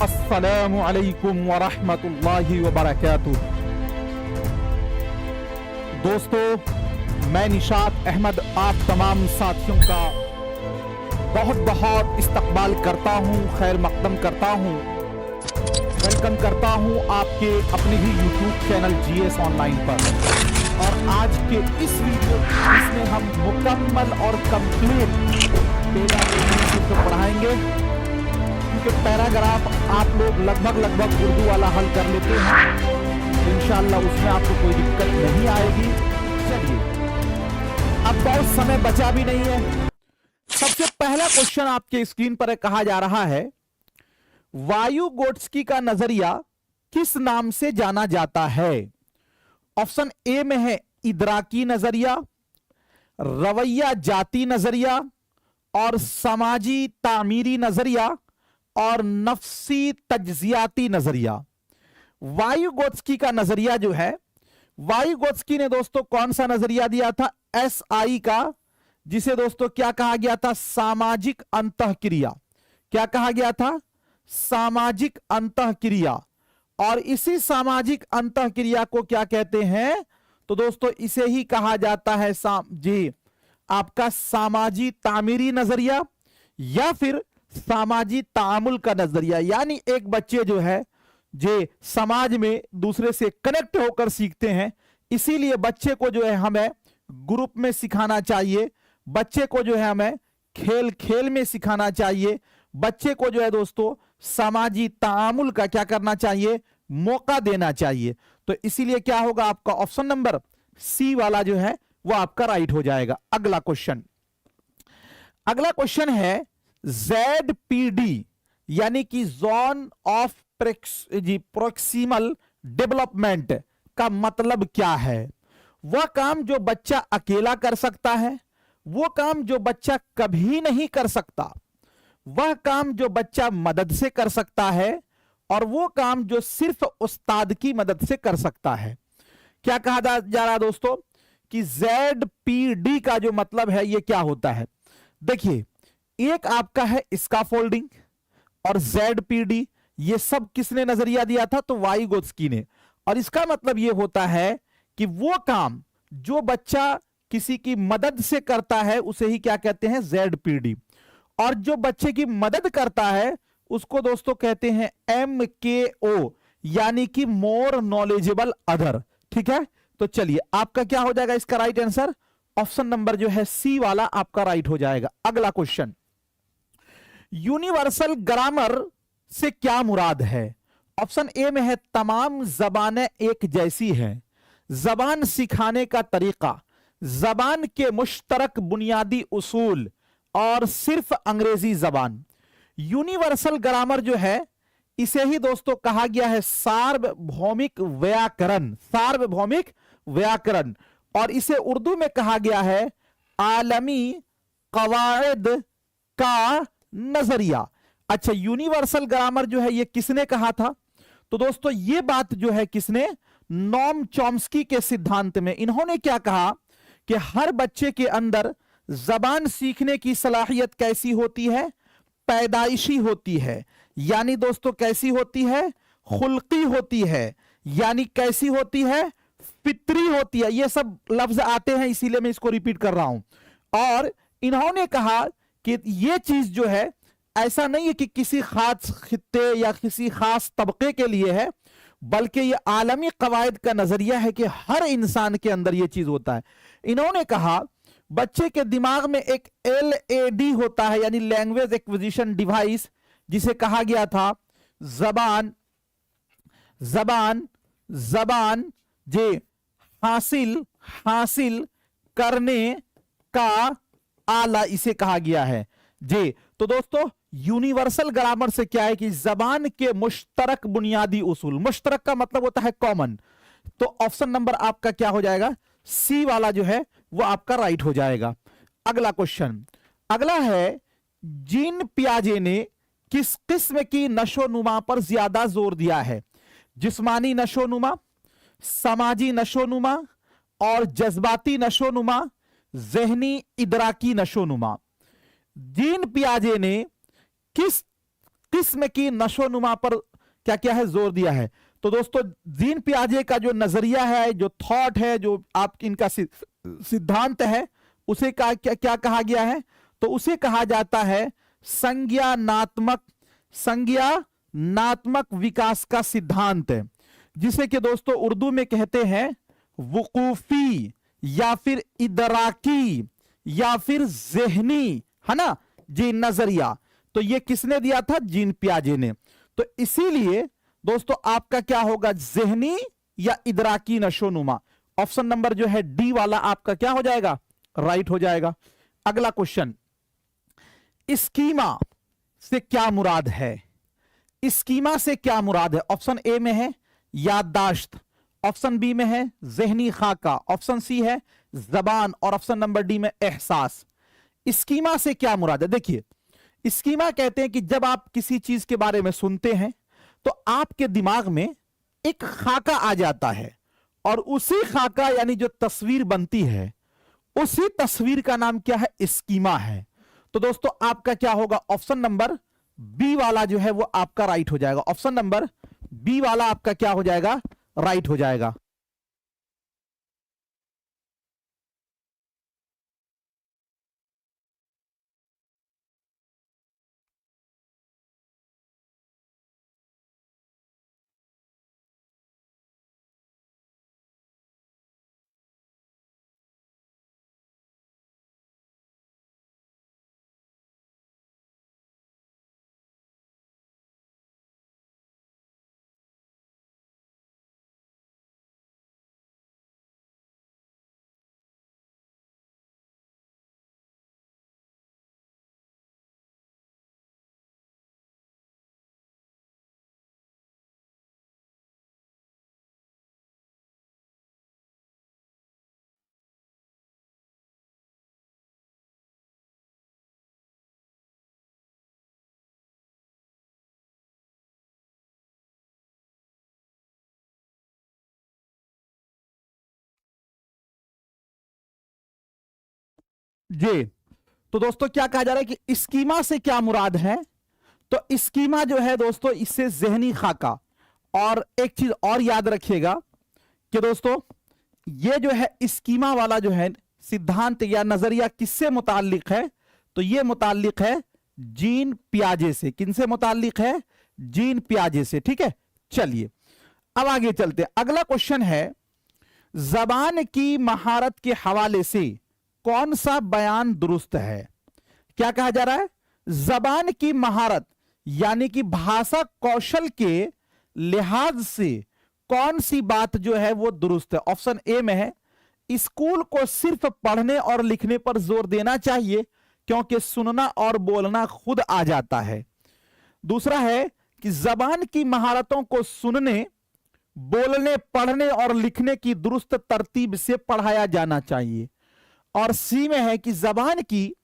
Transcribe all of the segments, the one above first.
अस्सलामु अलैकुम वरहमतुल्लाहि वबरकातुह। दोस्तों, मैं निशात अहमद आप तमाम साथियों का बहुत बहुत इस्तकबाल करता हूँ, खैर मकदम करता हूँ, वेलकम करता हूँ आपके अपने ही यूट्यूब चैनल जीएस ऑनलाइन पर। और आज के इस वीडियो इसमें हम मुकम्मल और कंप्लीट को पढ़ाएंगे, क्योंकि पैराग्राफ आप लोग लगभग उर्दू वाला हल कर लेते हैं, तो इंशाअल्लाह उसमें आपको कोई दिक्कत नहीं आएगी। चलिए, अब बहुत समय बचा भी नहीं है। सबसे पहला क्वेश्चन आपके स्क्रीन पर कहा जा रहा है, वायुगोत्स्की का नजरिया किस नाम से जाना जाता है? ऑप्शन ए में है इदराकी नजरिया, रवैया जाती नजरिया और समाजी तामीरी नजरिया और नफ्सी तज्जियाती नजरिया। वायुगोत्स्की का नजरिया जो है, वायुगोत्स्की ने दोस्तों कौन सा नजरिया दिया था? एसआई का, जिसे दोस्तों क्या कहा गया था? सामाजिक अंतःक्रिया। क्या कहा गया था? सामाजिक अंतःक्रिया। और इसी सामाजिक अंतःक्रिया को क्या कहते हैं? तो दोस्तों इसे ही कहा जाता है जी आपका सामाजी तामीरी नजरिया या फिर सामाजिक तामुल का नजरिया। यानी एक बच्चे जो है जे समाज में दूसरे से कनेक्ट होकर सीखते हैं, इसीलिए बच्चे को जो है हमें ग्रुप में सिखाना चाहिए, बच्चे को जो है हमें खेल खेल में सिखाना चाहिए, बच्चे को जो है दोस्तों सामाजिक तामुल का क्या करना चाहिए? मौका देना चाहिए। तो इसीलिए क्या होगा? आपका ऑप्शन नंबर सी वाला जो है वो आपका राइट हो जाएगा। अगला क्वेश्चन है ZPD यानी कि जोन ऑफ प्रोक्सिमल डेवलपमेंट का मतलब क्या है? वह काम जो बच्चा अकेला कर सकता है, वो काम जो बच्चा कभी नहीं कर सकता, वह काम जो बच्चा मदद से कर सकता है, और वो काम जो सिर्फ उस्ताद की मदद से कर सकता है। क्या कहा जा रहा है दोस्तों कि ZPD का जो मतलब है ये क्या होता है? देखिए, एक आपका है स्कैफोल्डिंग और ZPD, ये सब किसने नजरिया दिया था? तो वाइगोत्स्की ने। और इसका मतलब ये होता है कि वो काम जो बच्चा किसी की मदद से करता है उसे ही क्या कहते हैं? ZPD। और जो बच्चे की मदद करता है उसको दोस्तों कहते हैं MKO, यानी कि मोर नॉलेजेबल अदर। ठीक है, तो चलिए आपका क्या हो जाएगा इसका राइट आंसर? ऑप्शन नंबर जो है सी वाला आपका राइट हो जाएगा। अगला क्वेश्चन, यूनिवर्सल ग्रामर से क्या मुराद है? ऑप्शन ए में है तमाम जबानें एक जैसी हैं, जबान सिखाने का तरीका, जबान के मुश्तरक बुनियादी उसूल और सिर्फ अंग्रेजी जबान। यूनिवर्सल ग्रामर जो है इसे ही दोस्तों कहा गया है सार्वभौमिक व्याकरण, सार्वभौमिक व्याकरण, और इसे उर्दू में कहा गया है आलमी कवायद का नजरिया। अच्छा, यूनिवर्सल ग्रामर जो है ये किसने कहा था? तो दोस्तों ये बात जो है किसने? नोम चॉम्स्की के सिद्धांत में। इन्होंने क्या कहा कि हर बच्चे के अंदर जबान सीखने की सलाहियत कैसी होती है? पैदाइशी होती है। यानी दोस्तों कैसी होती है? खुल्की होती है। यानी कैसी होती है? फित्री होती है। ये सब लफ्ज आते हैं इसीलिए मैं इसको रिपीट कर रहा हूं। और इन्होंने कहा कि ये चीज जो है ऐसा नहीं है कि किसी खास खित्ते या किसी खास तबके के लिए है, बल्कि ये आलमी कवायद का नजरिया है कि हर इंसान के अंदर ये चीज होता है। इन्होंने कहा बच्चे के दिमाग में एक LAD होता है, यानी लैंग्वेज एक्विजिशन डिवाइस, जिसे कहा गया था जबान जबान जबान जे हासिल करने का आला, इसे कहा गया है जी। तो दोस्तों यूनिवर्सल ग्रामर से क्या है कि जबान के मुश्तरक बुनियादी उसूल, मुश्तरक का मतलब होता है कॉमन। तो ऑप्शन नंबर आपका क्या हो जाएगा? सी वाला जो है वो आपका राइट हो जाएगा। अगला क्वेश्चन, अगला है जीन पियाजे ने किस किस्म की नशोनुमा पर ज्यादा जोर दिया है? जिस्मानी नशोनुमा, समाजी नशोनुमा और जज्बाती नशोनुमा, जहनी इदराकी नशोनुमा। जीन पियाजे ने किस किस्म की नशोनुमा पर क्या क्या है, जोर दिया है। तो दोस्तों जीन पियाजे का जो नजरिया है, जो थॉट है, जो आप इनका सिद्धांत है, उसे क्या क्या कहा गया है? तो उसे कहा जाता है संज्ञानात्मक विकास का सिद्धांत, जिसे कि दोस्तों उर्दू में कहते हैं वकूफी या फिर इदराकी या फिर ज़हनी, है ना जी, नजरिया। तो ये किसने दिया था? जीन पियाजे ने। तो इसीलिए दोस्तों आपका क्या होगा? ज़हनी या इदराकी नशोनुमा। ऑप्शन नंबर जो है डी वाला आपका क्या हो जाएगा? राइट हो जाएगा। अगला क्वेश्चन, स्कीमा से क्या मुराद है? स्कीमा से क्या मुराद है? ऑप्शन ए में है याददाश्त, ऑप्शन बी में है ज़हनी खाका, ऑप्शन सी है जबान और ऑप्शन नंबर डी में एहसास। स्कीमा से क्या मुराद है? देखिए, स्कीमा कहते हैं कि जब आप किसी चीज के बारे में सुनते हैं तो आपके दिमाग में एक खाका आ जाता है, और उसी खाका यानी जो तस्वीर बनती है, उसी तस्वीर का नाम क्या है? स्कीमा है। तो दोस्तों आपका क्या होगा? ऑप्शन नंबर बी वाला जो है वो आपका राइट हो जाएगा। ऑप्शन नंबर बी वाला आपका क्या हो जाएगा? राइट हो जाएगा। जी, तो दोस्तों क्या कहा जा रहा है कि स्कीमा से क्या मुराद है? तो स्कीमा जो है दोस्तों, इससे ज़हनी खाका। और एक चीज और याद रखिएगा कि दोस्तों ये जो है स्कीमा वाला जो है सिद्धांत या नजरिया किससे मुताल्लिक है? तो ये मुताल्लिक है जीन पियाजे से। किनसे मुताल्लिक है? जीन पियाजे से। ठीक है, चलिए अब आगे चलते हैं। अगला क्वेश्चन है, जबान की महारत के हवाले से कौन सा बयान दुरुस्त है? क्या कहा जा रहा है? जबान की महारत यानी कि भाषा कौशल के लिहाज से कौन सी बात जो है वो दुरुस्त है? ऑप्शन ए में है स्कूल को सिर्फ पढ़ने और लिखने पर जोर देना चाहिए क्योंकि सुनना और बोलना खुद आ जाता है। दूसरा है कि जबान की महारतों को सुनने, बोलने, पढ़ने और लिखने की दुरुस्त तरतीब से पढ़ाया जाना चाहिए। और सी में है कि जबान की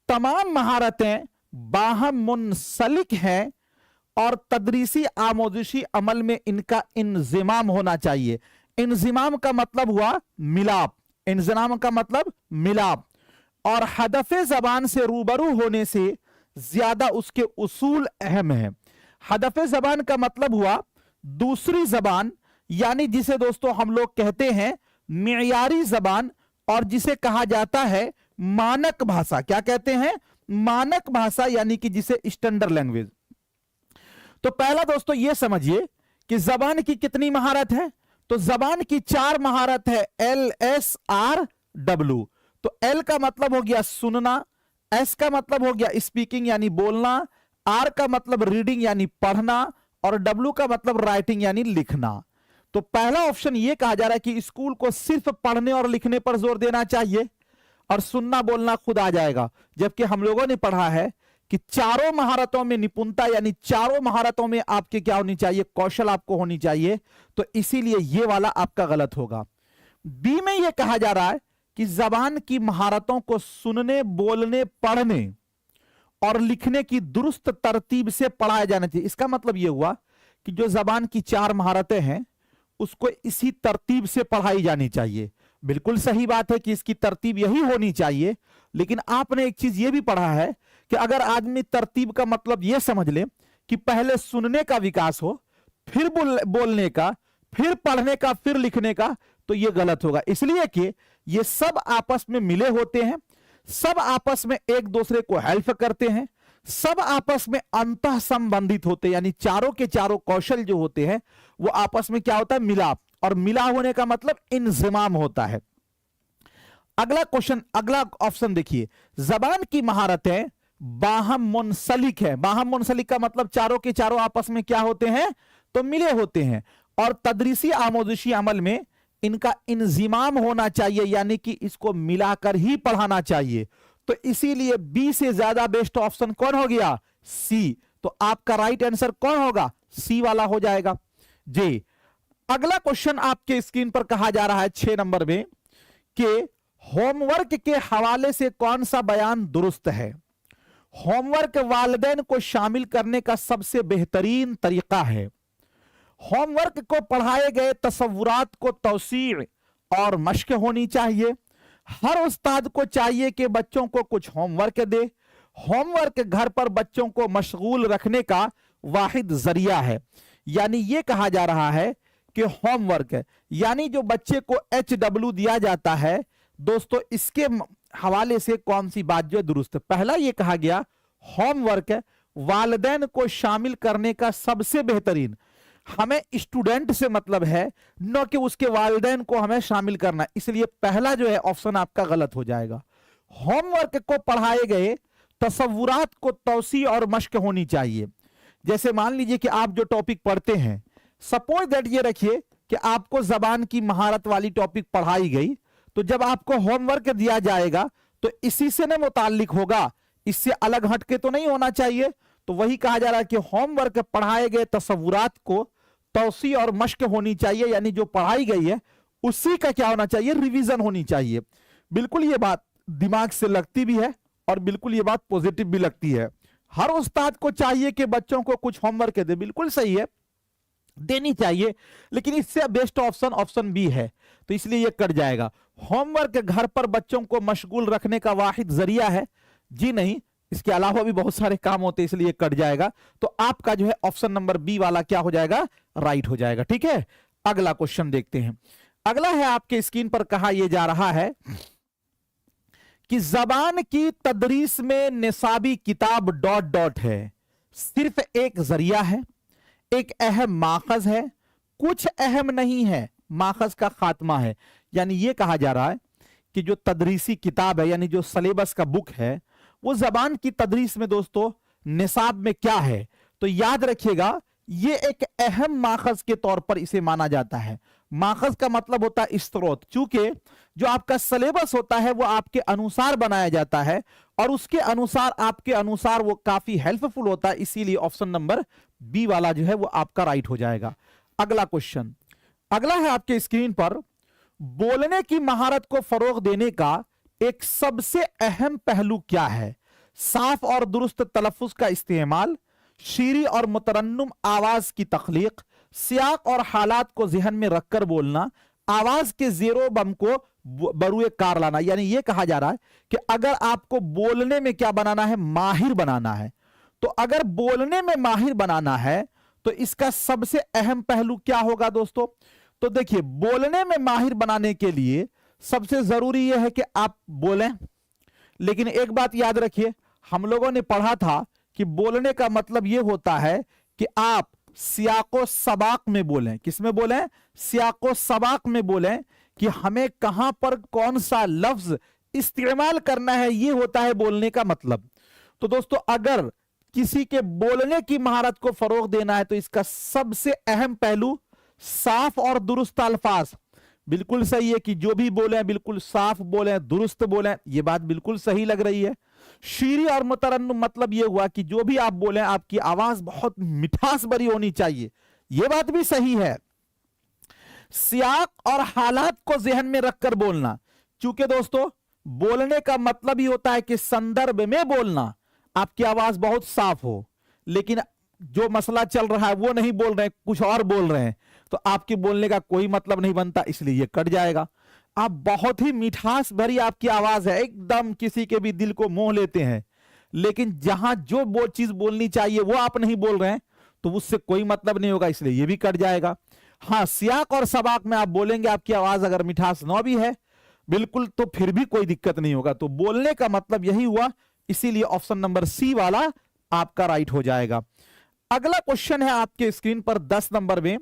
तमाम महारतें बाहम मुनसलिक हैं और तदरीसी आमोजिशी अमल में इनका इंजिमाम होना चाहिए। इंजिमाम का मतलब हुआ मिलाप, इंजिमाम का मतलब मिलाप। और हदफे जबान से रूबरू होने से ज्यादा उसके उसूल अहम है। हदफे जबान का मतलब हुआ दूसरी जबान, यानी जिसे दोस्तों हम लोग कहते हैं मियारी जबान, और जिसे कहा जाता है मानक भाषा। क्या कहते हैं? मानक भाषा, यानी कि जिसे स्टैंडर्ड लैंग्वेज। तो पहला दोस्तों ये समझिए कि जबान की कितनी महारत है? तो जबान की 4 महारत है, LSRW। तो L का मतलब हो गया सुनना, S का मतलब हो गया स्पीकिंग यानी बोलना, R का मतलब रीडिंग यानी पढ़ना, और W का मतलब राइटिंग यानी लिखना। तो पहला ऑप्शन ये कहा जा रहा है कि स्कूल को सिर्फ पढ़ने और लिखने पर जोर देना चाहिए और सुनना बोलना खुद आ जाएगा, जबकि हम लोगों ने पढ़ा है कि चारों महारतों में निपुणता, यानी चारों महारतों में आपके क्या होनी चाहिए? कौशल आपको होनी चाहिए। तो इसीलिए ये वाला आपका गलत होगा। बी में यह कहा जा रहा है कि जबान की महारतों को सुनने, बोलने, पढ़ने और लिखने की दुरुस्त तरतीब से पढ़ाया जाना चाहिए। इसका मतलब यह हुआ कि जो जबान की 4 महारतें हैं उसको इसी तरतीब से पढ़ाई जानी चाहिए। बिल्कुल सही बात है कि इसकी तरतीब यही होनी चाहिए, लेकिन आपने एक चीज ये भी पढ़ा है कि अगर आदमी तरतीब का मतलब यह समझ ले कि पहले सुनने का विकास हो, फिर बोलने का, फिर पढ़ने का, फिर लिखने का, तो यह गलत होगा। इसलिए कि ये सब आपस में मिले होते हैं, सब आपस में एक दूसरे को हेल्प करते हैं, सब आपस में अंतः संबंधित होते हैं, यानी चारों के चारों कौशल जो होते हैं वो आपस में क्या होता है, मिलाप, और मिला होने का मतलब इंजमाम होता है। अगला क्वेश्चन, अगला ऑप्शन देखिए, जबान की महारतें बाहम मुंसलिक है। बाहम मुंसलिक का मतलब चारों के चारों आपस में क्या होते हैं, तो मिले होते हैं, और तदरीसी आमोजिशी अमल में इनका इंजिमाम होना चाहिए, यानी कि इसको मिलाकर ही पढ़ाना चाहिए। तो इसीलिए बी से ज्यादा बेस्ट ऑप्शन कौन हो गया, सी। तो आपका राइट आंसर कौन होगा, सी वाला हो जाएगा जी। अगला क्वेश्चन आपके स्क्रीन पर कहा जा रहा है 6 नंबर में कि होमवर्क के हवाले से कौन सा बयान दुरुस्त है। होमवर्क वालिदैन को शामिल करने का सबसे बेहतरीन तरीका है। होमवर्क को पढ़ाए गए तसव्वुरात को तौसीअ और मश्क होनी चाहिए। हर उस्ताद को चाहिए कि बच्चों को कुछ होमवर्क दे। होमवर्क घर पर बच्चों को मशगूल रखने का वाहिद जरिया है। यानी यह कहा जा रहा है कि होमवर्क यानी जो बच्चे को HW दिया जाता है, दोस्तों इसके हवाले से कौन सी बात जो दुरुस्त है। पहला यह कहा गया होमवर्क वालिदैन को शामिल करने का सबसे बेहतरीन, हमें स्टूडेंट से मतलब है, न कि उसके वालिदैन को हमें शामिल करना, इसलिए पहला जो है ऑप्शन आपका गलत हो जाएगा। होमवर्क को पढ़ाए गए तसव्वुरात को तौसी और मश्क होनी चाहिए। जैसे मान लीजिए कि आप जो टॉपिक पढ़ते हैं, सपोज दैट ये रखिए कि आपको जबान की महारत वाली टॉपिक पढ़ाई गई, तो जब आपको होमवर्क दिया जाएगा तो इसी से न मुताल्लिक होगा, इससे अलग हटके तो नहीं होना चाहिए। तो वही कहा जा रहा है कि होमवर्क पढ़ाए गए तसव्वुरात को तौसी और मश्क होनी चाहिए, यानी जो पढ़ाई गई है उसी का क्या होना चाहिए, रिवीजन होनी चाहिए। बिल्कुल ये बात दिमाग से लगती भी है और बिल्कुल ये बात पॉजिटिव भी लगती है। हर उस्ताद को चाहिए कि बच्चों को कुछ होमवर्क दे, बिल्कुल सही है, देनी चाहिए, लेकिन इससे बेस्ट ऑप्शन ऑप्शन बी है, तो इसलिए ये कट जाएगा। होमवर्क घर पर बच्चों को मशगूल रखने का वाहिद जरिया है, जी नहीं, इसके अलावा भी बहुत सारे काम होते हैं, इसलिए कट जाएगा। तो आपका जो है ऑप्शन नंबर बी वाला क्या हो जाएगा, राइट हो जाएगा। ठीक है, अगला क्वेश्चन देखते हैं। अगला है आपके स्क्रीन पर कहा यह जा रहा है कि जबान की तदरीस में निसाबी किताब ... है, सिर्फ एक जरिया है, एक अहम माखज है, कुछ अहम नहीं है, माखज का खात्मा है। यानी यह कहा जा रहा है कि जो तदरीसी किताब है, यानी जो सिलेबस का बुक है, वो जबान की तदरीस में दोस्तों निसाब में क्या है, तो याद रखिएगा ये एक अहम माखज के तौर पर इसे माना जाता है। माखज का मतलब होता है स्रोत, चूंकि जो आपका सिलेबस होता है वो आपके अनुसार बनाया जाता है और उसके अनुसार आपके अनुसार वो काफी हेल्पफुल होता है, इसीलिए ऑप्शन नंबर बी वाला जो है वो आपका राइट हो जाएगा। अगला क्वेश्चन, अगला है आपके स्क्रीन पर, बोलने की महारत को फरोग देने का एक सबसे अहम पहलू क्या है। साफ और दुरुस्त तलफ्फुज का इस्तेमाल, शीरी और मुतरन्नुम आवाज की तख्लीक, सियाक और हालात को ज़हन में रखकर बोलना, आवाज के जेरो बम को बरुए कार लाना। यानी यह कहा जा रहा है कि अगर आपको बोलने में क्या बनाना है, माहिर बनाना है, तो अगर बोलने में माहिर बनाना है तो इसका सबसे अहम पहलू क्या होगा दोस्तों। तो देखिए, बोलने में माहिर बनाने के लिए सबसे जरूरी यह है कि आप बोलें, लेकिन एक बात याद रखिए, हम लोगों ने पढ़ा था कि बोलने का मतलब यह होता है कि आप सियाको सबाक में बोलें। किस में बोलें, सियाको सबाक में बोलें, कि हमें कहां पर कौन सा लफ्ज इस्तेमाल करना है, यह होता है बोलने का मतलब। तो दोस्तों अगर किसी के बोलने की महारत को फरोग देना है तो इसका सबसे अहम पहलू साफ और दुरुस्त अल्फाज। बिल्कुल सही है कि जो भी बोले बिल्कुल साफ बोले, दुरुस्त बोले, ये बात बिल्कुल सही लग रही है। शीरी और मुतरन्नुम मतलब ये हुआ कि जो भी आप बोले आपकी आवाज बहुत मिठास भरी होनी चाहिए, ये बात भी सही है। सियाक और हालात को ज़हन में रखकर बोलना, चूंकि दोस्तों बोलने का मतलब ही होता है कि संदर्भ में बोलना, आपकी आवाज बहुत साफ हो, लेकिन जो मसला चल रहा है वो नहीं बोल रहे, कुछ और बोल रहे हैं, तो आपके बोलने का कोई मतलब नहीं बनता, इसलिए ये कट जाएगा। आप बहुत ही मिठास भरी आपकी आवाज है, एकदम किसी के भी दिल को मोह लेते हैं, लेकिन जहां जो वो चीज बोलनी चाहिए वो आप नहीं बोल रहे हैं तो उससे कोई मतलब नहीं होगा, इसलिए ये भी कट जाएगा। हाँ, सियाक और सबाक में आप बोलेंगे, आपकी आवाज अगर मिठास न भी है बिल्कुल, तो फिर भी कोई दिक्कत नहीं होगा। तो बोलने का मतलब यही हुआ, इसीलिए ऑप्शन नंबर सी वाला आपका राइट हो जाएगा। अगला क्वेश्चन है आपके स्क्रीन पर 10 नंबर में,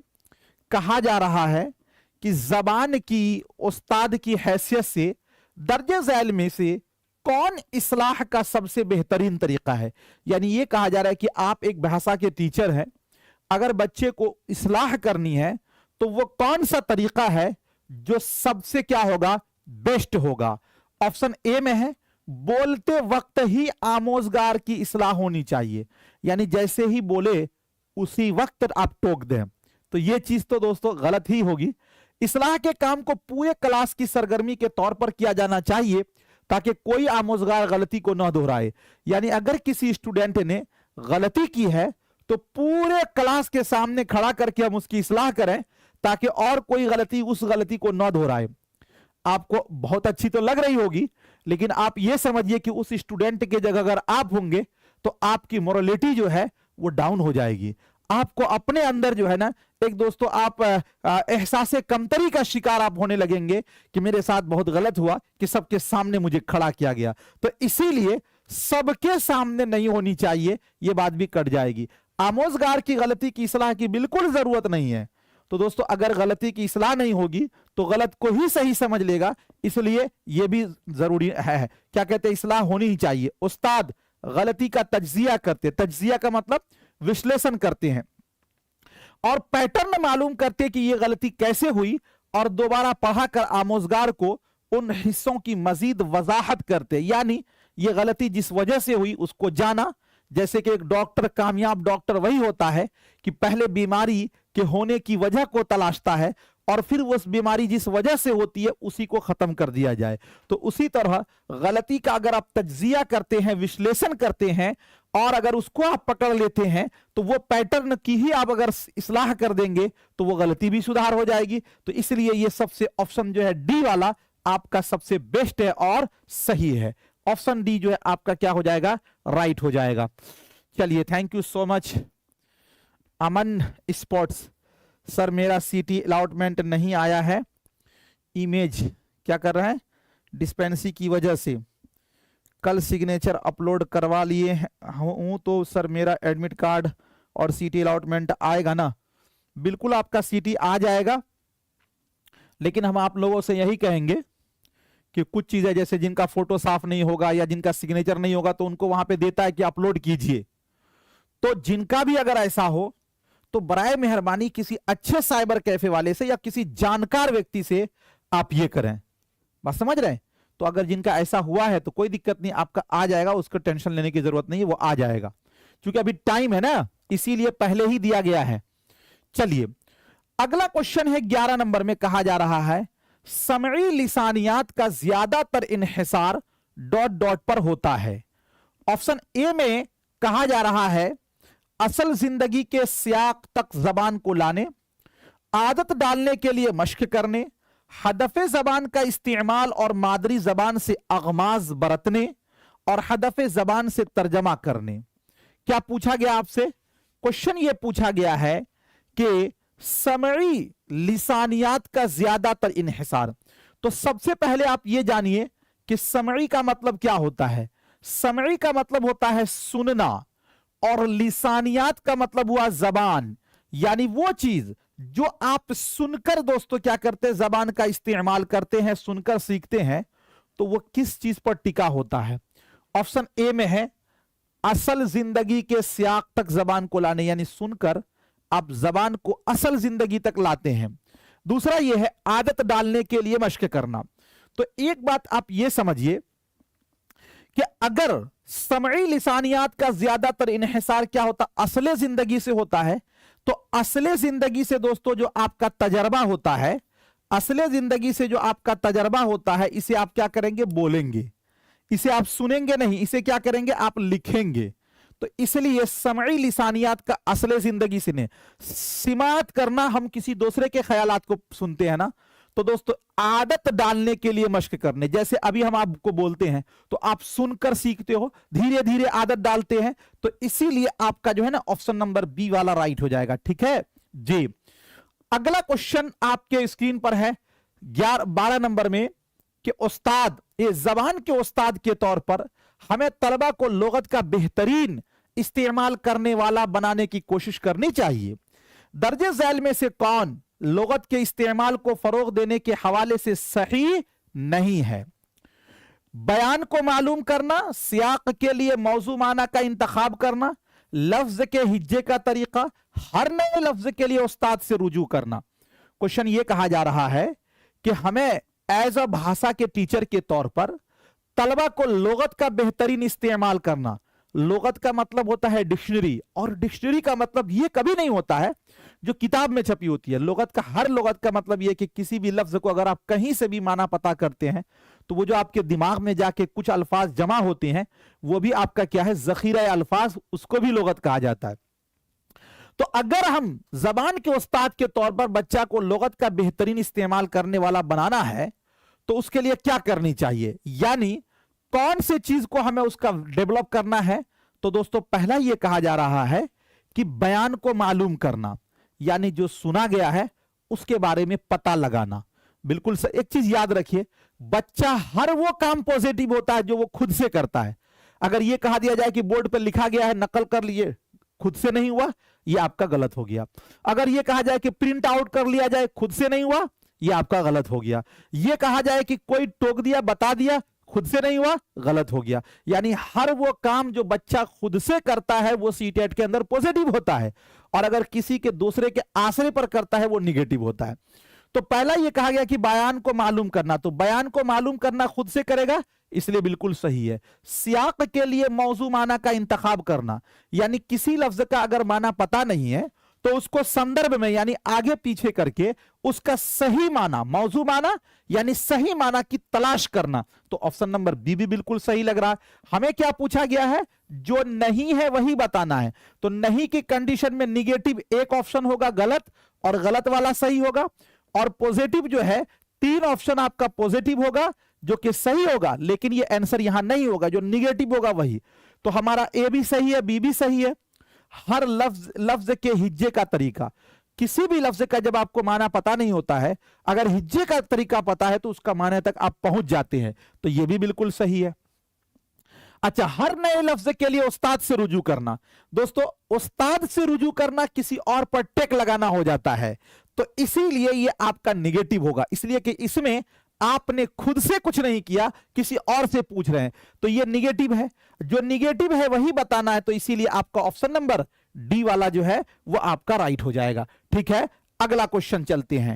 कहा जा रहा है कि जबान की उस्ताद की हैसियत से दर्जे झैल में से कौन इस्लाह का सबसे बेहतरीन तरीका है। यानी यह कहा जा रहा है कि आप एक भाषा के टीचर हैं, अगर बच्चे को इस्लाह करनी है तो वो कौन सा तरीका है जो सबसे क्या होगा, बेस्ट होगा। ऑप्शन ए में है बोलते वक्त ही आमोजगार की इस्लाह होनी चाहिए, यानी जैसे ही बोले उसी वक्त आप टोक दें, तो यह चीज तो दोस्तों गलत ही होगी। इस्लाह के काम को पूरे क्लास की सरगर्मी के तौर पर किया जाना चाहिए ताकि कोई आमोजगार गलती को न दोहराए। यानी अगर किसी स्टूडेंट ने गलती की है तो पूरे क्लास के सामने खड़ा करके हम उसकी इस्लाह करें ताकि और कोई गलती उस गलती को न दोहराए। आपको बहुत अच्छी तो लग रही होगी, लेकिन आप यह समझिए कि उस स्टूडेंट के जगह अगर आप होंगे तो आपकी मोरलिटी जो है वो डाउन हो जाएगी। आपको अपने अंदर जो है ना, एक दोस्तों आप एहसास कमतरी का शिकार आप होने लगेंगे कि मेरे साथ बहुत गलत हुआ कि सबके सामने मुझे खड़ा किया गया। तो इसीलिए सबके सामने नहीं होनी चाहिए, यह बात भी कट जाएगी। आमोजगार की गलती की इस्लाह की बिल्कुल जरूरत नहीं है। तो दोस्तों अगर गलती की इस्लाह नहीं होगी तो गलत को ही सही समझ लेगा, इसलिए यह भी जरूरी है। क्या कहते हैं, इस्लाह होनी ही चाहिए। उस्ताद गलती का तज्जिया करते, तज्जिया का मतलब विश्लेषण करते हैं और पैटर्न मालूम करते कि यह गलती कैसे हुई और दोबारा पढ़ाकर आमोजगार को उन हिस्सों की मजीद वजाहत करते। यानी यह गलती जिस वजह से हुई उसको जाना। जैसे कि एक डॉक्टर, कामयाब डॉक्टर वही होता है कि पहले बीमारी के होने की वजह को तलाशता है और फिर उस बीमारी जिस वजह से होती है उसी को खत्म कर दिया जाए। तो उसी तरह गलती का अगर आप तज्जिया करते हैं, विश्लेषण करते हैं और अगर उसको आप पकड़ लेते हैं तो वो पैटर्न की ही आप अगर इस्लाह कर देंगे तो वो गलती भी सुधार हो जाएगी। तो इसलिए ये सबसे ऑप्शन जो है डी वाला आपका सबसे बेस्ट है और सही है। ऑप्शन डी जो है आपका क्या हो जाएगा, राइट हो जाएगा। चलिए, thank you so much. Aman sports, sir मेरा सीटी अलॉटमेंट नहीं आया है, इमेज क्या कर रहा है, डिस्पेंसी की वजह से। कल सिग्नेचर अपलोड करवा लिए हूं तो सर मेरा एडमिट कार्ड और सीटी अलॉटमेंट आएगा ना। बिल्कुल आपका सीटी आ जाएगा, लेकिन हम आप लोगों से यही कहेंगे कि कुछ चीजें जैसे जिनका फोटो साफ नहीं होगा या जिनका सिग्नेचर नहीं होगा तो उनको वहां पे देता है कि अपलोड कीजिए। तो जिनका भी अगर ऐसा हो तो बराए मेहरबानी किसी अच्छे साइबर कैफे वाले से या किसी जानकार व्यक्ति से आप ये करें। बात समझ रहे हैं? तो अगर जिनका ऐसा हुआ है तो कोई दिक्कत नहीं, आपका आ जाएगा, उसको टेंशन लेने की जरूरत नहीं है, वो आ जाएगा क्योंकि अभी टाइम है ना, इसीलिए पहले ही दिया गया है। चलिए, अगला क्वेश्चन है 11 नंबर में, कहा जा रहा है समई लिसानियात का ज्यादातर इन्हिसार डॉट डॉट पर होता है। ऑप्शन ए में कहा जा रहा है असल जिंदगी के सियाक तक जबान को लाने, आदत डालने के लिए मश्क करने, हदफ़े जबान का इस्तेमाल और मादरी जबान से अगमाज बरतने और हदफ़े जबान से तर्जमा करने। क्या पूछा गया आपसे? क्वेश्चन ये पूछा गया है कि समई लिसानियात का ज्यादातर इन्हिसार। तो सबसे पहले आप ये जानिए कि समई का मतलब क्या होता है। समई का मतलब होता है सुनना और लिसानियात का मतलब हुआ जबान, यानी वो चीज जो आप सुनकर दोस्तों क्या करते हैं, जबान का इस्तेमाल करते हैं, सुनकर सीखते हैं, तो वो किस चीज पर टिका होता है। ऑप्शन ए में है असल जिंदगी के सियाक तक जबान को लाने, यानी सुनकर आप जबान को असल जिंदगी तक लाते हैं। दूसरा यह है आदत डालने के लिए मश्क करना। तो एक बात आप यह समझिए कि अगर समई लिसानियात का ज्यादातर इन्हिसार क्या होता, असले जिंदगी से होता है, तो असले जिंदगी से दोस्तों जो आपका तजर्बा होता है, असले जिंदगी से जो आपका तजर्बा होता है, इसे आप क्या करेंगे, बोलेंगे। इसे आप सुनेंगे नहीं, इसे क्या करेंगे, आप लिखेंगे। तो इसलिए समई लिसानियात का असले जिंदगी से नहीं। सिमात करना, हम किसी दूसरे के ख्यालात को सुनते हैं ना, तो दोस्तों आदत डालने के लिए मशक करने, जैसे अभी हम आपको बोलते हैं तो आप सुनकर सीखते हो, धीरे धीरे आदत डालते हैं, तो इसीलिए आपका जो है ना ऑप्शन नंबर बी वाला राइट हो जाएगा। ठीक है जी। अगला क्वेश्चन आपके स्क्रीन पर है 12 नंबर में कि उस्ताद, ये जबान के उस्ताद के तौर पर हमें तलबा को लुगत का बेहतरीन इस्तेमाल करने वाला बनाने की कोशिश करनी चाहिए। दर्जे झैल में से कौन लुगत के इस्तेमाल को फरोग देने के हवाले से सही नहीं है? बयान को मालूम करना, सियाक के लिए मौजू माना का इंतखाब करना, लफ्ज के हिज्जे का तरीका, हर नए लफ्ज के लिए उस्ताद से रुजू करना। क्वेश्चन ये कहा जा रहा है कि हमें एज अ भाषा के टीचर के तौर पर तलबा को लुगत का बेहतरीन इस्तेमाल करना। लुगत का मतलब होता है डिक्शनरी, और डिक्शनरी का मतलब ये कभी नहीं होता है जो किताब में छपी होती है। लुगत का, हर लुगत का मतलब ये कि किसी भी लफ्ज को अगर आप कहीं से भी माना पता करते हैं तो वो जो आपके दिमाग में जाके कुछ अल्फाज जमा होते हैं वो भी आपका क्या है, जखीरा अल्फाज, उसको भी लुगत कहा जाता है। तो अगर हम जबान के उस्ताद के तौर पर बच्चा को लुगत का बेहतरीन इस्तेमाल करने वाला बनाना है तो उसके लिए क्या करनी चाहिए, यानी कौन से चीज को हमें उसका डेवलप करना है? तो दोस्तों पहला यह कहा जा रहा है कि बयान को मालूम करना, यानी जो सुना गया है उसके बारे में पता लगाना। बिल्कुल एक चीज याद रखिए, बच्चा हर वो काम पॉजिटिव होता है जो वो खुद से करता है। अगर ये कहा दिया जाए कि बोर्ड पर लिखा गया है नकल कर लिए, खुद से नहीं हुआ, ये आपका गलत हो गया। अगर ये कहा जाए कि प्रिंट आउट कर लिया जाए, खुद से नहीं हुआ, ये आपका गलत हो गया। ये कहा जाए कि कोई टोक दिया, बता दिया, खुद से नहीं हुआ, गलत हो गया। यानी हर वो काम जो बच्चा खुद से करता है वो सीटेट के अंदर पॉजिटिव होता है, और अगर किसी के दूसरे के आसरे पर करता है वो निगेटिव होता है। तो पहला ये कहा गया कि बयान को मालूम करना, तो बयान को मालूम करना खुद से करेगा, इसलिए बिल्कुल सही है। सियाक के लिए मौजू माना का इंतखाब करना, यानी किसी लफ्ज का अगर माना पता नहीं है तो उसको संदर्भ में यानी आगे पीछे करके उसका सही माना, मौजू माना यानी सही माना की तलाश करना। तो ऑप्शन नंबर बी भी बिल्कुल सही लग रहा है। हमें क्या पूछा गया है, जो नहीं है वही बताना है, तो नहीं की कंडीशन में निगेटिव एक ऑप्शन होगा गलत और गलत वाला सही होगा, और पॉजिटिव जो है 3 ऑप्शन आपका पॉजिटिव होगा जो कि सही होगा, लेकिन ये आंसर यहां नहीं होगा, जो निगेटिव होगा वही। तो हमारा ए भी सही है, बी भी सही है। हर लफ्ज के हिज्जे का तरीका, किसी भी लफ्ज का जब आपको माना पता नहीं होता है, अगर हिज्जे का तरीका पता है तो उसका माने तक आप पहुंच जाते हैं, तो यह भी बिल्कुल सही है। अच्छा, हर नए लफ्ज के लिए उस्ताद से रुजू करना। दोस्तों उस्ताद से रुजू करना किसी और पर टेक लगाना हो जाता है, तो इसीलिए ये आपका निगेटिव होगा, इसलिए कि इसमें आपने खुद से कुछ नहीं किया, किसी और से पूछ रहे हैं, तो ये निगेटिव है। जो निगेटिव है वही बताना है, तो इसीलिए आपका ऑप्शन नंबर डी वाला जो है वो आपका राइट हो जाएगा। ठीक है, अगला क्वेश्चन चलते हैं।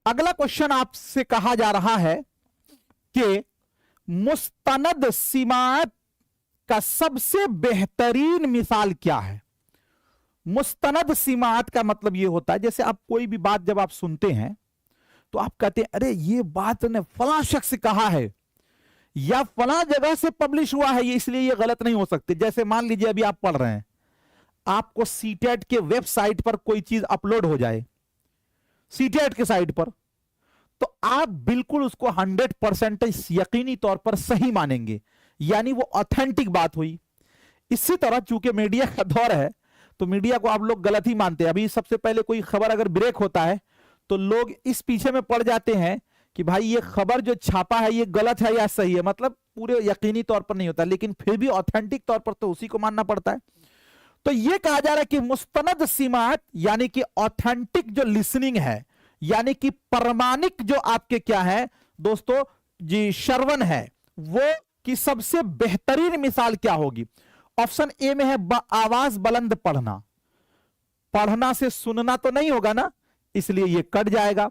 अगला क्वेश्चन आपसे कहा जा रहा है कि मुस्तनद सिमात का सबसे बेहतरीन मिसाल क्या है। मुस्तनद सिमात का मतलब यह होता है, जैसे आप कोई भी बात जब आप सुनते हैं तो आप कहते हैं अरे ये बात ने फलां शख्स कहा है या फलां जगह से पब्लिश हुआ है, ये इसलिए ये गलत नहीं हो सकती। जैसे मान लीजिए अभी आप पढ़ रहे हैं, आपको सीटेट के वेबसाइट पर कोई चीज अपलोड हो जाए, सीटेट के साइट पर, तो आप बिल्कुल उसको 100% यकीनी तौर पर सही मानेंगे, यानी वो ऑथेंटिक बात हुई। इसी तरह चूंकि मीडिया का दौर है तो मीडिया को आप लोग गलत ही मानते हैं। अभी सबसे पहले कोई खबर अगर ब्रेक होता है तो लोग इस पीछे में पड़ जाते हैं कि भाई ये खबर जो छापा है ये गलत है या सही है, मतलब पूरे यकीनी तौर पर नहीं होता, लेकिन फिर भी ऑथेंटिक तौर पर तो उसी को मानना पड़ता है। तो ये कहा जा रहा है कि मुस्तनद सिमात यानी कि ऑथेंटिक जो लिसनिंग है, यानी कि प्रमाणिक जो आपके क्या है दोस्तों जी श्रवण है, वो की सबसे बेहतरीन मिसाल क्या होगी। ऑप्शन ए में है आवाज बुलंद पढ़ना। पढ़ना से सुनना तो नहीं होगा ना, इसलिए ये कट जाएगा।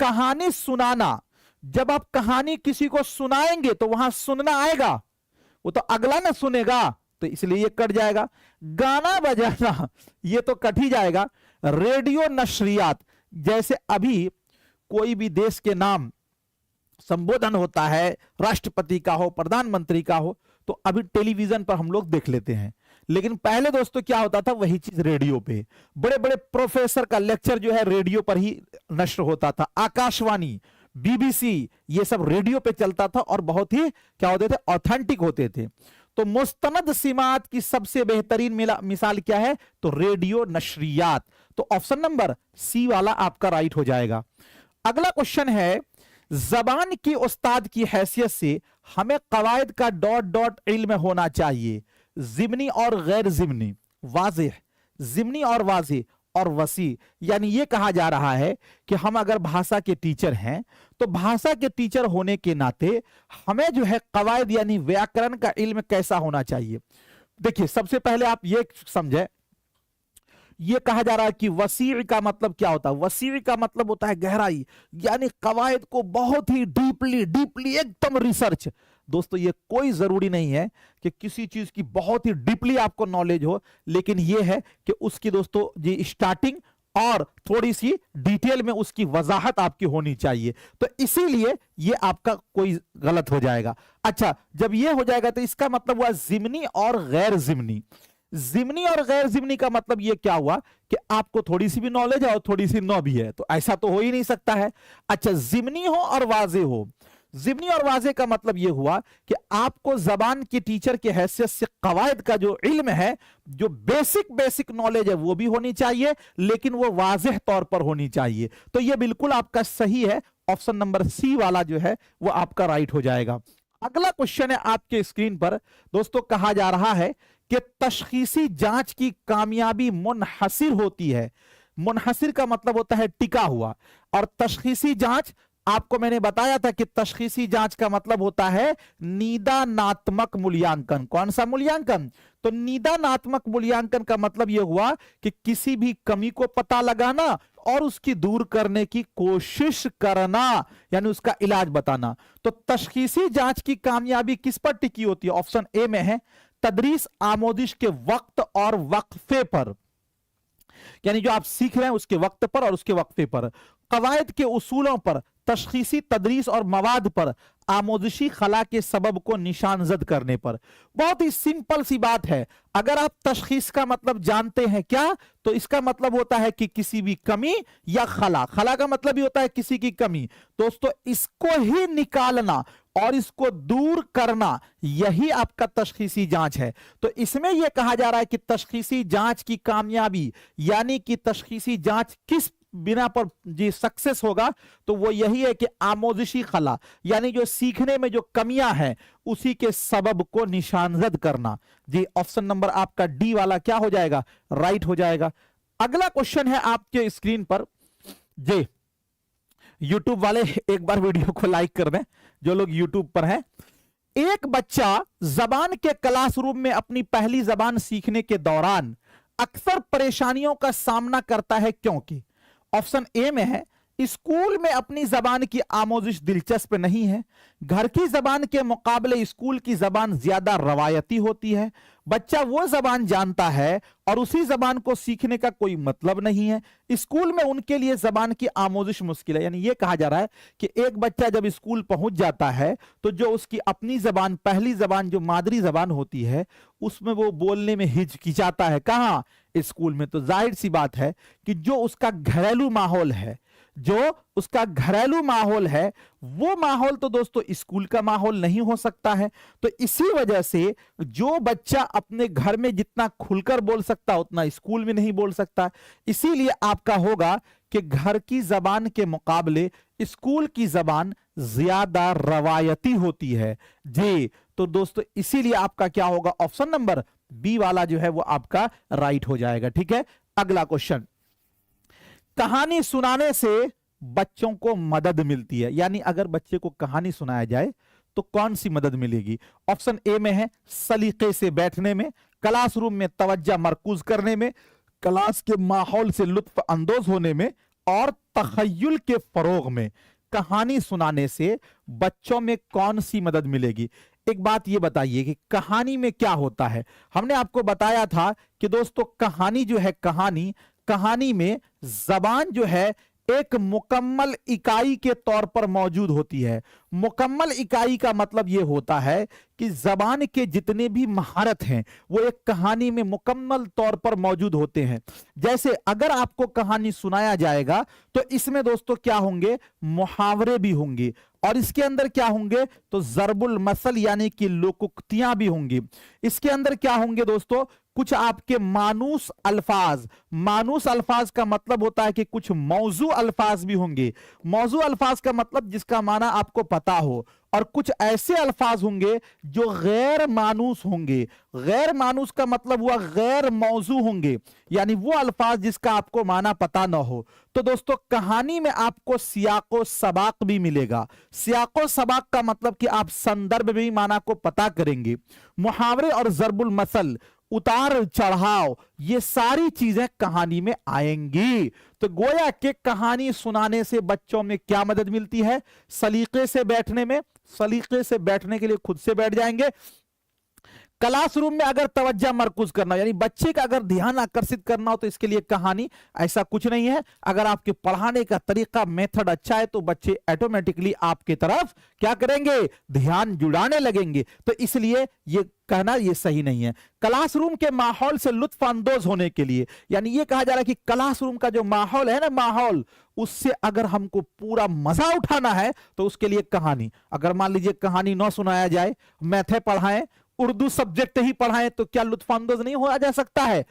कहानी सुनाना, जब आप कहानी किसी को सुनाएंगे तो वहां सुनना आएगा, वो तो अगला ना सुनेगा, तो इसलिए ये कट जाएगा। गाना बजाना ये तो कट ही जाएगा। रेडियो नशरियात, जैसे अभी कोई भी देश के नाम संबोधन होता है, राष्ट्रपति का हो, प्रधानमंत्री का हो, तो अभी टेलीविजन पर हम लोग देख लेते हैं, लेकिन पहले दोस्तों क्या होता था, वही चीज रेडियो पे, बड़े बड़े प्रोफेसर का लेक्चर जो है रेडियो पर ही नष्ट होता था। आकाशवाणी, बीबीसी, ये सब रेडियो पे चलता था और बहुत ही क्या होते थे, ऑथेंटिक होते थे। तो मुस्तनद सिमात की सबसे बेहतरीन मिसाल क्या है, तो रेडियो नशरियात। तो ऑप्शन नंबर सी वाला आपका राइट हो जाएगा। अगला क्वेश्चन है, जबान की उस्ताद की हैसियत से हमें कवायद का डॉट डॉट इल्म होना चाहिए, जिमनी और गैर जिमनी, वाज़ेह, जिमनी और वाज़ेह और वसी। यानी यह कहा जा रहा है कि हम अगर भाषा के टीचर हैं तो भाषा के टीचर होने के नाते हमें जो है कवायद यानी व्याकरण का इल्म कैसा होना चाहिए। देखिए, सबसे पहले आप ये समझे, ये कहा जा रहा है कि वसीअ का मतलब क्या होता है, वसीअ का मतलब होता है गहराई, यानी कवायद को बहुत ही डीपली डीपली एकदम रिसर्च। दोस्तों ये कोई जरूरी नहीं है कि किसी चीज की बहुत ही डीपली आपको नॉलेज हो, लेकिन ये है कि उसकी दोस्तों ये स्टार्टिंग और थोड़ी सी डिटेल में उसकी वजाहत आपकी होनी चाहिए, तो इसीलिए ये आपका कोई गलत हो जाएगा। अच्छा, जब ये हो जाएगा तो इसका मतलब हुआ जिमनी और गैर जिमनी। जिमनी और गैर जिमनी का मतलब ये क्या हुआ कि आपको थोड़ी सी भी नॉलेज है और थोड़ी सी नो भी है, तो ऐसा तो हो ही नहीं सकता है। अच्छा, जिमनी हो और वाजे हो, जिमनी और वाजे का मतलब यह हुआ कि आपको जबान के टीचर के हैसियत से कवायद का जो इल्म है, जो बेसिक बेसिक नॉलेज है वो भी होनी चाहिए, लेकिन वो वाज़ेह तौर पर होनी चाहिए। तो यह बिल्कुल आपका सही है, ऑप्शन नंबर सी वाला जो है वो आपका राइट हो जाएगा। अगला क्वेश्चन है आपके स्क्रीन पर दोस्तों, कहा जा रहा है कि तशखीसी जांच की कामयाबी मुनहसिर होती है। मुनहसिर का मतलब होता है टिका हुआ, और तशखीसी जांच आपको मैंने बताया था कि तशखीसी जांच का मतलब होता है निदानात्मक मूल्यांकन। कौन सा मूल्यांकन? तो निदानात्मक मूल्यांकन का मतलब यह हुआ कि किसी भी कमी को पता लगाना और उसकी दूर करने की कोशिश करना, यानी उसका इलाज बताना। तो तशखीसी जांच की कामयाबी किस पर टिकी होती है? ऑप्शन ए में है तदरीस आमोदिश के वक्त और वक्फे पर, यानी जो आप सीख रहे हैं उसके वक्त पर और उसके वक्फे पर। कवायद के उसूलों पर, तशखीसी तदरीस और मवाद पर, आमोदिशी खला के सबब को निशानजद करने पर। बहुत ही सिंपल सी बात है, अगर आप तशखीस का मतलब जानते हैं क्या, तो इसका मतलब होता है कि किसी भी कमी या खला, खला का मतलब ही होता है किसी की कमी। दोस्तों इसको ही निकालना और इसको दूर करना, यही आपका तशखीसी जांच है। तो इसमें यह कहा जा रहा है कि तशखीसी जांच की कामयाबी, यानी कि तशखीसी जांच किस बिना पर जी सक्सेस होगा, तो वो यही है कि आमोदिशी खला, यानी जो सीखने में जो कमियां हैं उसी के सबब को निशानजद करना। जी ऑप्शन नंबर आपका डी वाला क्या हो जाएगा? राइट हो जाएगा। अगला क्वेश्चन है आपके स्क्रीन पर। जी यूट्यूब वाले एक बार वीडियो को लाइक कर दें, जो लोग यूट्यूब पर हैं। एक बच्चा जबान के क्लासरूम में अपनी पहली जबान सीखने के दौरान अक्सर परेशानियों का सामना करता है, क्योंकि ऑप्शन ए में है स्कूल में अपनी जबान की आमोजिश दिलचस्प नहीं है, घर की जबान के मुकाबले स्कूल की जबान ज्यादा रवायती होती है, बच्चा वो जबान जानता है और उसी जबान को सीखने का कोई मतलब नहीं है, स्कूल में उनके लिए जबान की आमोजिश मुश्किल है। यानी ये कहा जा रहा है कि एक बच्चा जब स्कूल पहुंच जाता है तो जो उसकी अपनी जबान, पहली जबान जो मादरी जबान होती है, उसमें वो बोलने में हिचकिचाता है। कहां? स्कूल में। तो जाहिर सी बात है कि जो उसका घरेलू माहौल है, जो उसका घरेलू माहौल है, वो माहौल तो दोस्तों स्कूल का माहौल नहीं हो सकता है। तो इसी वजह से जो बच्चा अपने घर में जितना खुलकर बोल सकता उतना स्कूल में नहीं बोल सकता। इसीलिए आपका होगा कि घर की जबान के मुकाबले स्कूल की जबान ज्यादा रवायती होती है। जी तो दोस्तों इसीलिए आपका क्या होगा? ऑप्शन नंबर बी वाला जो है वो आपका राइट हो जाएगा। ठीक है, अगला क्वेश्चन, कहानी सुनाने से बच्चों को मदद मिलती है, यानी अगर बच्चे को कहानी सुनाया जाए तो कौन सी मदद मिलेगी? ऑप्शन ए में है सलीके से बैठने में, क्लासरूम में तवज्जो मरकूज करने में, क्लास के माहौल से लुत्फ अंदोज होने में, और तखय्युल के फरोग में कहानी सुनाने से बच्चों में कौन सी मदद मिलेगी? एक बात ये बताइए कि कहानी में क्या होता है। हमने आपको बताया था कि दोस्तों कहानी जो है, कहानी में जबान जो है एक मुकम्मल इकाई के तौर पर मौजूद होती है। मुकम्मल इकाई का मतलब यह होता है कि जबान के जितने भी महारत हैं वो एक कहानी में मुकम्मल तौर पर मौजूद होते हैं। जैसे अगर आपको कहानी सुनाया जाएगा तो इसमें दोस्तों क्या होंगे, मुहावरे भी होंगे, और इसके अंदर क्या होंगे, तो जरबुल मसल यानी कि लोकोक्तियां भी होंगी। इसके अंदर क्या होंगे दोस्तों, कुछ आपके मानूस अल्फाज का मतलब होता है कि कुछ मौजू अल्फाज भी होंगे। मौजू अल्फाज का मतलब जिसका माना आपको पता हो, और कुछ ऐसे अल्फाज होंगे जो गैर मानूस होंगे। गैर मानूस का मतलब हुआ गैर मौजू होंगे, यानी वो अल्फाज जिसका आपको माना पता ना हो। तो दोस्तों कहानी में आपको सियाको सबाक भी मिलेगा। सियाको सबाक का मतलब कि आप संदर्भ भी माना को पता करेंगे। मुहावरे और जरबुल मसल, उतार चढ़ाव, ये सारी चीजें कहानी में आएंगी। तो गोया के कहानी सुनाने से बच्चों में क्या मदद मिलती है, सलीके से बैठने में। सलीके से बैठने के लिए खुद से बैठ जाएंगे। क्लासरूम में अगर तवज्जो मरकूज करना, यानी बच्चे का अगर ध्यान आकर्षित करना हो तो इसके लिए कहानी, ऐसा कुछ नहीं है। अगर आपके पढ़ाने का तरीका, मेथड अच्छा है तो बच्चे ऑटोमेटिकली आपके तरफ क्या करेंगे, ध्यान जुड़ाने लगेंगे। तो इसलिए ये कहना ये सही नहीं है। क्लासरूम के माहौल से लुत्फ अंदोज होने के लिए, यानी ये कहा जा रहा है कि क्लासरूम का जो माहौल है ना, माहौल, उससे अगर हमको पूरा मजा उठाना है तो उसके लिए कहानी। अगर मान लीजिए कहानी न सुनाया जाए, मैथे पढ़ाएं, उर्दू सब्जेक्ट ही पढ़ाएं, तो क्या लुत्फानंदोज नहीं हो जा सकता है?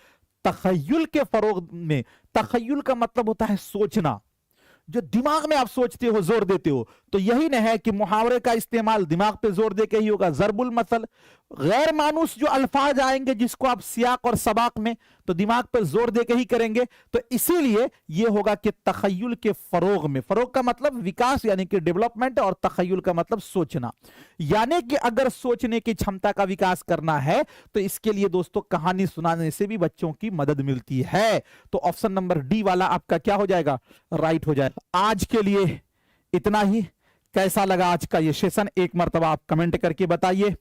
तखय्युल के फरोग में, तखय्युल का मतलब होता है सोचना। जो दिमाग में आप सोचते हो, जोर देते हो, तो यही न है कि मुहावरे का इस्तेमाल दिमाग पे जोर दे के ही होगा। जरबुल मसल, गैर मानूस जो अल्फाज आएंगे जिसको आप सियाक और सबाक में तो दिमाग पे जोर दे के ही करेंगे। तो इसीलिए यह होगा कि तखय्युल के फरोग में, फरोग का मतलब विकास यानी कि डेवलपमेंट, और तखय्युल का मतलब सोचना। यानी कि अगर सोचने की क्षमता का विकास करना है तो इसके लिए दोस्तों कहानी सुनाने से भी बच्चों की मदद मिलती है। तो ऑप्शन नंबर डी वाला आपका क्या हो जाएगा, राइट हो जाएगा। आज के लिए इतना ही। कैसा लगा आज का ये सेशन, एक मर्तबा आप कमेंट करके बताइए।